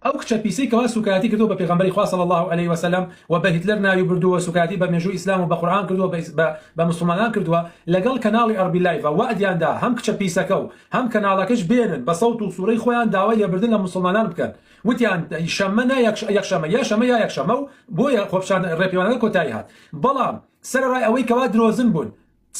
ئەو کچە پیسەی کەوا سوکاتی کردو بە پێغەمبەری خوا صلی الله عليه وسلم و بە هیتلەر ناوی بردووە سوکاتی بە مێژووی ئیسلام و بە قورئان کردووە بە مسلمانان کردووە لەگەڵ کەناڵی ئەربی لایڤ وعدیاندا هەم کچە پیسەکە و هەم کەناڵەکەش بێنن بە سەوت و سوورەی خۆیان داوای لێبردن لە مسلمانان بکەن وتیان شەمە نا یەکشەمە یا شەمە یا یەکشەمە و بۆیە خۆپشان ڕێپێوانەکە کۆتایی هات بەڵام سەرەڕای ئەوەی کەوا درۆزن بوون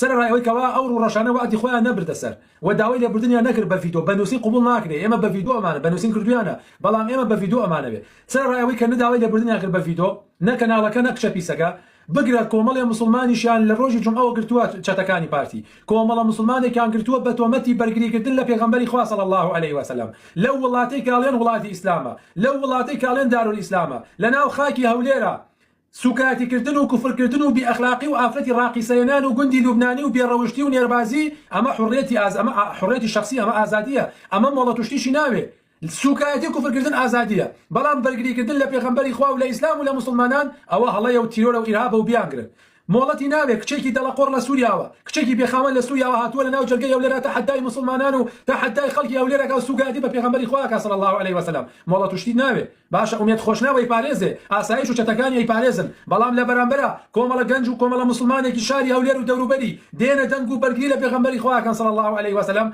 سەرەڕای ئەوەی کەوا ئەو ڕۆژانە وعدی خۆیان نەبردە سەر و داوای لێبردنیان نەکرد بە ڤیدۆ بەنووسی قبول ناکرێ ئێمە بە ڤیدۆ ئەمانە بەنووسین کردویانە بەڵام ئێمە بە ڤیدۆ ئەمانە بێ سەرەڕای ئەوەی کە نەداوای لێبردنیان کرد بە ڤیدۆ نە کەناڵەکە نە کچە پیسەکە بگرە کۆمەڵی مسلمانیشیان لە ڕۆژی جومعەوە گرتووە چەتەکانی پارتی کۆمەڵە مسلمانێکیان گرتووە بە تۆمەتی بەرگریکردن لە پێغەمبەری خوا صلی الله عليه وسلم لەو وڵاتەی کاڵێن وڵاتی ئیسلامە لەو وڵاتەی کاڵێن دارولئیسلامە لەناو خاکی هەولێرە سوکاتیکردن و کوفرکردن و بیئەخلاقی و ئافرەتی ڕاقیسەیەنان و گوندی لوبنانی و بێڕەوشتی و نێربازی ئەمە حڕیەتی شخصی ئەمە ئازادیە ئەمە مۆڵە توشتیشی ناوێ سوکایەتی و کوفرکردن ئازادیە بەڵام بەرگریکردن لە پێغەمبەری خوا و لە ئیسلام و لە مسلمانان ئەوە هەڵەیە و تیرۆرە و ئیرهابە و بیانگرن مۆڵەتی ناوێت کچێکی دەڵەقۆڕ لە سووریاوە کچێکی بێخاوەن لە سووریاوە هاتووە لە ناو جەرگەی هەولێرە تەحەدای مسلمانان و تەحەدای خەڵکی هەولێرەکە و سوکایەتی بە پێغەمبەری خوا صلی الله عليه وسلم مۆڵە توشتی ناوێت باشە ئومێد خۆشناوەی پارێزێ ئاسایش و چەتەکانی پارێزن بەڵام لە بەرامبەرە کۆمەڵە گەنج و کۆمەڵە مسلمانێکی شاری هەولێر و دەوروبەری دێنە دەنگ و بەرگری لە پێغەمبەری خوا صلی الله عليه وسلم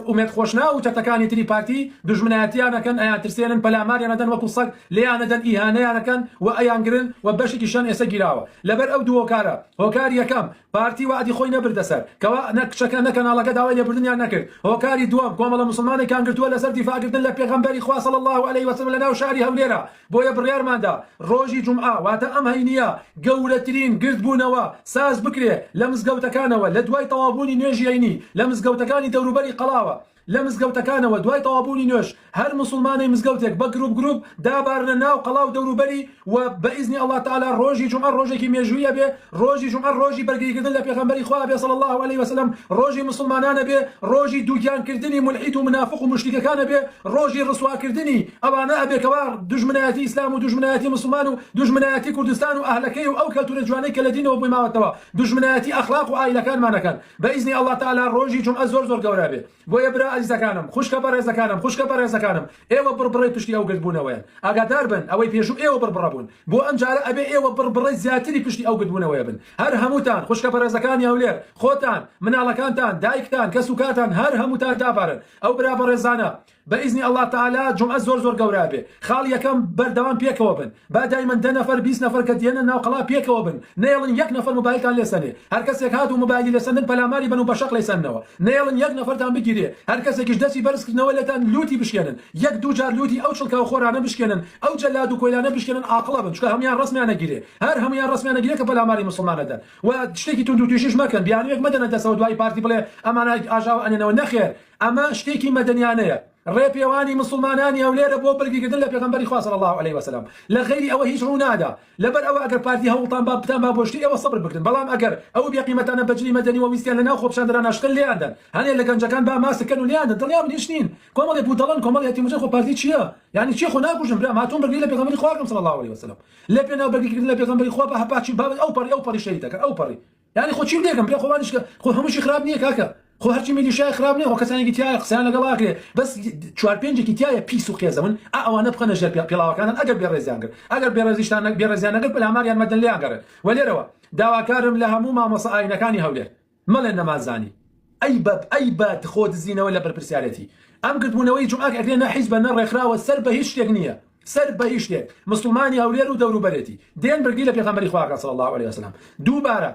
ئومێد خۆشنا و چەتەکانی تری پارتی دژمنایەتیانەکەن ئەیان ترسێنن پەلاماریانەدەن وەکو سەگ لێیانەدەن ئیهانەیانەکەن و ئەیانگرن و بەشێکیشان ئێستا گیراوە لەبەر ئەو دوو هۆکارە هۆکاری یەکەم پارتی وعدی خۆی نەبردە سەر کەوا نەکچەکە نەکەناڵەکە داوای لێبردنیان نەکرد هۆکاری دووەم کۆمەڵە مسلمانێکیان گرتووە لەسەر دیفاعکردن لە پێغەمبەری خوا صلی الله عليه وسلم لە ناو شاری هەولێرە بۆیە بڕیارماندا ڕۆژی جومعە واتە ئەم هەینیە گەورەترین گردبوونەوە ساز بکرێ لە مزگەوتەکانەوە لە دوای تەوابوونی نوێژی هەینی لە مزگەوتەکانی دەوروبەری قەڵاوە لە مزگەوتەکانەوە دوای تەوابوونی نوێژ هەر مسلمانەی مزگەوتێک بە گروپ دابارنە ناو قەڵاو دەوروبەری و بە ئیزنی الله تعالی ڕۆژی جومعە ڕۆژێکی مێژوویە بێ ڕۆژی جومعە ڕۆژی بەرگریکردن لە پێغەمبەری خوا بێ صلی الله عليه وسلم ڕۆژی مسلمانانە بێ ڕۆژی دووگیانکردنی ملحید و منافق و مشریکەکانە بێ ڕۆژی ڕسواکردنی ئەوانە ئەبێکەوە دژمنایەتی ئیسلام و دژمنایەتی مسلمان و دژمنایەتی کوردستان و ئەهلەکەی و ئەو کەلتورە جوانەی کە لە دینەوە بووی ماوەتەوە دژمنایەتی ئەخلاق و ئایلەکانمانەکەن بە ئیزنی الله تعالی ڕۆژی جومعە زۆر گەورە بێ بۆیە برا عزیزەکانم خوشکە بەڕێزەکانم ئێوە بڕبڕی پشتی ئەو گردبوونەوەیان ئاگادار بن ئەوەی پێشوو ئێوە بڕبڕە بوون بۆ ئەم جارە ئەبێ ئێوە بڕبڕی زیاتری پشتی ئەو گردبوونەوەیە بن هەر هەمووتان خوشکە بەڕێزەکانی هەولێر خۆتان مناڵەکانتان دایکتان کە سوکاتان هەر هەمووتان دابارن ئەو برا بەڕێزانە بإذن الله تعالى جمعة زور قورابه خال يكم بردوان بيكوا بن بعد دائما 10 نفر 20 نفر كدينا ناو قلا بيكوا بن نيلن يك نفر موبايل تان لسنه هر کس یک هاتو موبایل لسنن بلا ماری بنو بشق لسنه نيلن یک نفر تان بگیری هر کس یک دستی برس کنه ولتان لوتی بشکنن یک دو جار لوتی او چلکا خورانه بشکنن او جلاد و کویلانه بشکنن عاقله بن چکه همیان رسمی انا گیری هر همیان رسمی انا گیری که بلا ماری مسلمانه دن و شتێکی تون توشش مکن بیان یک مدن دسود وای پارتی بله اما اجاو انا نخير اما شتێکی مدنیانه ڕێپێوانی مسلمانانی هەولێرە بۆ بەرگریکردن لە پێغەمبەری خوا صلی الله عليه وسلم لە غەیری ئەوە هیچ ڕوونادا لەبەر ئەوە ئەگەر پارتی هەوڵتان بتان با بۆشتی ئێوە سەبر بکردن بەڵام ئەگەر ئەو بێقیمەتانە بەجلی مەدەنی و ویستیان لەناو خۆپشاندران ناشکن لێیاندەن هەنێ لە گەنجەکان با ماسکەن و لێیاندەن دڵنیا بن هیچ نین کۆمەڵێ بوودەڵن کۆمەڵێ یەتیمەجە خۆ پارتی چییە یعنی چی خۆ ناکوژن برا هاتوون بەرگری لە پێغەمبەری خوا صلی الله عليه وسلم لە پێناو بەرگریکردن لە پێغەمبەری خوا بە هەپاچی ئەو پەڕی شەیدەکە ئەو پەڕی یعنی خۆ چی لێکم برا خۆوانیش خۆ هەمووشی خراپ نییە کاکە خو هرچی میلیشای خراب نیه خو کسانی گیتیای قسان لەگەڵا کرێ بەس 4-5 گیتیایە پیس و خێزە من ئەوانە بخەنە ژێر پێڵاوەکانن ئەگەر بێڕێزیان کرد ئەگەر بێڕێزیان نەکرد پەلاماریان مەدەن لێیان گەڕێت وەلێرەوە داواکارم لە هەموو مامۆستا ئاینەکانی هەولێر مەڵێن نەمازانی ئەی بە خۆ دزینەوە لە بەرپرسیارەتی ئەم کردبوونەوەی جومعە ئەگرێ نە حیزبە نە ڕێکخراوە سەر بە هیچ شتێک نییە سەر بە هیچ شتێک مسلمانی هەولێر و دەوروبەرێتی دێن بەرگری لە پێغەمبەری خوا صلی الله عليه وسلم دووبارە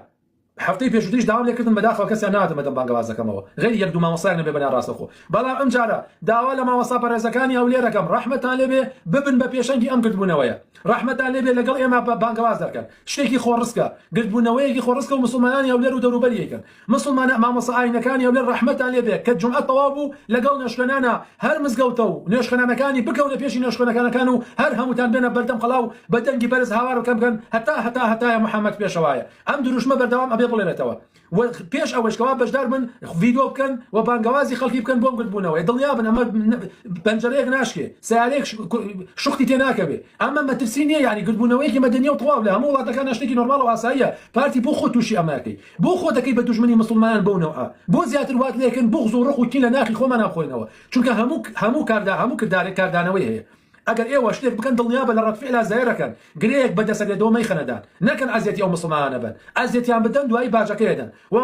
هەفتەی پێشووتریش داوام لێکردن بەداخەوە کەسیان نهاتمەدەم بانگەوازەکەمەوە غێری یەک دوو مامۆستایەک نەبێ بەنیان ڕاستەخۆ بەڵام ئەم جارە داوا لە مامۆستا پەرێزەکانی هەولێرەکەم ڕەحمەتان لێبێ ببن بە پێشەنگی ئەم گردبوونەوەیە ڕەحمەتان لێبێ لەگەڵ ئێمە بانگەواز دەکەن شتێکی خۆڕسکە گردبوونەوەیەکی خۆڕسکە و مسلمانانی هەولێر و دەوروبەریەکەن مسلمانە مامۆستا ئاینەکانی هەولێر ڕەحمەتان لێبێ کە جومعە تەواو بوو لەگەڵ نوێژخانانە هەر مزگەوتە و نوێژخانەکانی بکەونە پێشی نوێژخانەکان و هەر هەمووتان بێنە بەردەم قەڵاو بە دەنگی بەرز هاوار بکەن هەتا محەممەد پێشەوایە ئەم دروشمە بەردەوام ئەبێ بڵێنێتەوە و پێش ئەوەشکەوا بەشدار بن ڤیدۆ بکەن و بانگەوازی خەڵکی بکەن بۆم گردبوونەوەی دڵنیا بن ئەمە پەنجەرەیەک ناشکێ سیارەیەک شوختی تێ ناکەوێ ئەمە مەترسی نییە یعنی گردبوونەوەیەکی مەدەنیە و تەواو لە هەموو وڵاتەکان شتێکی نۆرماڵ و ئاساییە پارتی بۆ خۆ تووشی ئەماکەی بۆ خۆ دەکەی بە دوژمنی مسلمانان بەونەوە بۆ زیاتر وات لێکن بۆ غزۆ ڕق و کین لە ناخی خۆمان ناخۆینەوە چونکە هەموو کاردانەوەی هەیە ئەگەر ئێوە شتێک بکەن دڵنیابە لە ڕەتفعلا زایرەکەن گرەیەک بەدەسەگرێتەوە مەیخەنەدان نەکەن ئەزیەتی ئەو مسلمانانە بن ئەزیەتیان بدەن دوایی باجەکەیدەن و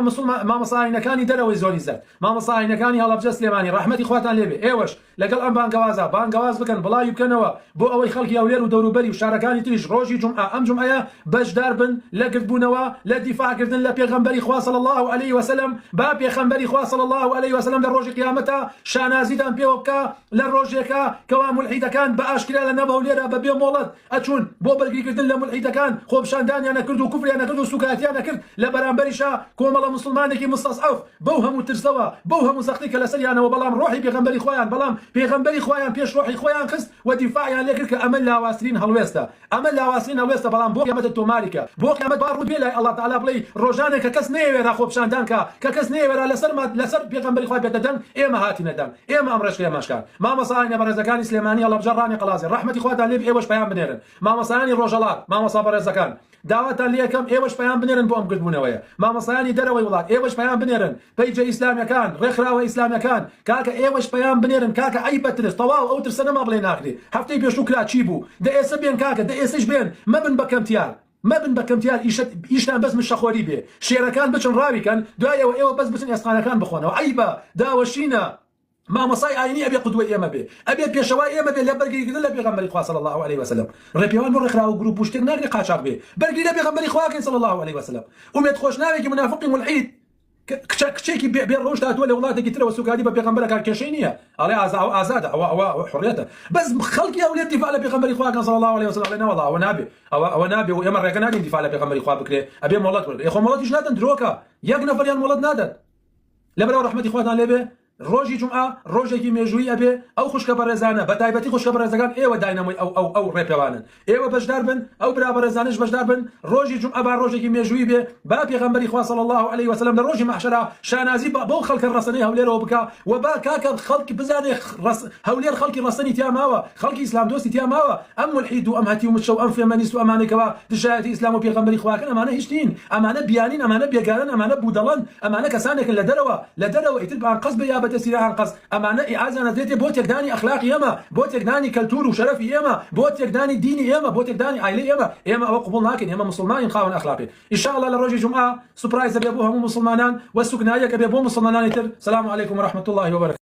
مامەساینەکانی دەرەوەی زۆری زەرد مامەساینەکانی هەڵەبجە سلێمانی ڕەحمەتی خواتان لێبێ ئێوەش لەگەڵ ئەم بانگەوازە بانگەواز بکەن بڵاوی بکەنەوە بۆ ئەوەی خەڵکی هەولێر و دەوروبەری و شارەکانی تریش ڕۆژی جومعە ئەم جومعەیە بەشدار بن لە گرتبوونەوە لە دیفاعکردن لە پێغەمبەری خوا صلی الله عليه وسلم با پێغەمبەری خوا صلی الله عليه وسلم لە ڕۆژی قیامەتە شانازیدان پێوە بکە لە ڕۆژێکە کەوا مولحیدەکان بە ئاشکرا لە نەبە هەولێرە بەبێ مۆڵەت ئەچوون بۆ بەرگریکردن لە مولحیدەکان خۆپشاندانیان نەکرد و کوفریان نەکرد و سوکاتیان نەکرد لە بەرامبەریشا کۆمەڵە مسلمانێکی مستەضعف بەو هەموو ترسەوە بەو هەموو سەختی کە لەسەریانەوە بەڵام ڕۆحی پێغەمبەری خۆیان بەڵام پێغەمبەری خۆیان پێش ڕۆحی خۆیان خست و دیفاعیان لێ کرد کە ئەمە لاوازترین هەڵوێستە ئەمە لاوازترین هەڵوێستە بەڵام بۆ قیامەتە تۆماریکە بۆ قیامەت با ڕوو بێ لای ئەڵڵا تەعالا بڵێ ڕۆژانێک کە کەس نەیەوێرا خۆپشاندان کە کەس نەیەوێرا لەسەر پێغەمبەری خوا بێتەدەن ئێمە هاتینەدەن ئێمە ئەم ڕێژەیە ماشکار مامەسایانە بەڕێزەکانی سلێمانی هەڵەبجە ڕانی قەڵازی ڕەحمەتی خواتان لێ ئێوەش پەیام بنێرن مامەسایانی ڕۆژهەڵات مامەسا بەڕێزەکان داواتان لێ یەکەم ئێوەش پەیام بنێرن بۆ ئەم گرتبوونەوەیە مامەسایانی دەرەوەی وڵات ئێوەش پەیام بنێرن پەیجە ئیسلامیەکان ڕێکخراوە ئیسلامیەکان کاکە ئێوەش پەیام بنێرن کاکە ئەی بەترس تەواو ئەو ترسە نەما بڵێ ناکرێ هەفتەی پێشوو کرا چی بوو دە ئێستا بێن کاکە دە ئێستش بێن مەبن بە کەمتیار مەبن بە کەمتیار ئیشتان بەس مشەخۆری بێ شێرەکان بچن ڕاویکەن دوایەوە ئێوە بەس بچن ئێسقانەکان بخۆنەوە ئەیبە داوەشینە مامەسای ئاینی ئەبێ قودوەی ئێمە بێ ئەبێ پێشەوای ئێمە بێ لە بەرگریکردن لە پێغەمبەری خوا صلی الله عليه وسلم ڕێپێوان بۆ ڕێکخراوە و گروپ و شتێک ناگرێ قاچاق بێ بەرگری لە پێغەمبەری خواکەین صلی الله عليه وسلم ومێت خۆشناوێکی منافقی ملحید کچێکی بێ ڕۆژ هاتووە لە وڵاتێکی ترەوە سوکاتی بە پێغەمبەرەکان کێشەی نییە ئەڵێ ئازادە ئەوە حڕیەتە بەس خەڵکی هەولێر دیفاع لە پێغەمبەری خواکەن صلی الله عليه وسلم نەوەڵا ئەوە نابێ ئەوە نابێ و ئێمە ڕێگە نادین دیفاع لە پێغەمبەری خوا بکرێ ئەبێ مۆڵەت بکرێ خۆ مۆڵەتیش نادەن درۆکە یەک نەفەریان مۆڵەت نادەن لەبەرەوە ڕەحمەتی خواتان لێبێ ڕۆژی جومعە ڕۆژێکی مێژووی ئەبێ ئەو خوشکە بەڕێزانە بە تایبەتی خوشکە بەڕێزەکان ئێوە داینەمەی ئەو ڕێپێوانن ئێوە بەشدار بن ئەو برا بەڕێزانش بەشدار بن ڕۆژی جومعە با ڕۆژێکی مێژووی بێ با پێغەمبەری خوا صلی الله عليه وسلم لە ڕۆژی مەحشەرا شانازی بۆ خەڵکە ڕەسەنەی هەولێرەوە بکە و با کاکە خەڵکی بزانێ هەولێر خەڵکی ڕەسەنی تیا ماوە خەڵکی ئیسلام دۆستی تیا ماوە ئەم مولحید و ئەم هەتی و مشە و ئەم فێمەنیست و ئەمانێکەوە دژایەتی ئیسلام و پێغەمبەری خواکەن ئەمانە هیچ نین ئەمانە بیانین ئەمانە بێگانن ئەمانە بوودەڵن ئەمانە کەسانێکن لە دەرەوە ئیتر بان قەس بە یا بەتەسیرە هەن قەس ئەمانە ئیعازە نەدرێتێ بۆ تێکدانی ئەخلاقی ئێمە بۆ تێکدانی کەلتور و شەرەفی ئێمە بۆ تێکدانی دینی ئێمە بۆ تێکدانی عایلەی ئێمە ئەوە قبوڵ ناکەین ئێمە مسلمانین خاوەن ئەخلاقین ئینشاءالله لە ڕۆژی جومعە سوپرایز دەبێ بۆ هەموو مسلمانان و سوکنایەک ئەبێ بۆ مسلمانانی تر سلام عەلەیکوم ورەحمەتوڵڵاهی وبەرەکاتوه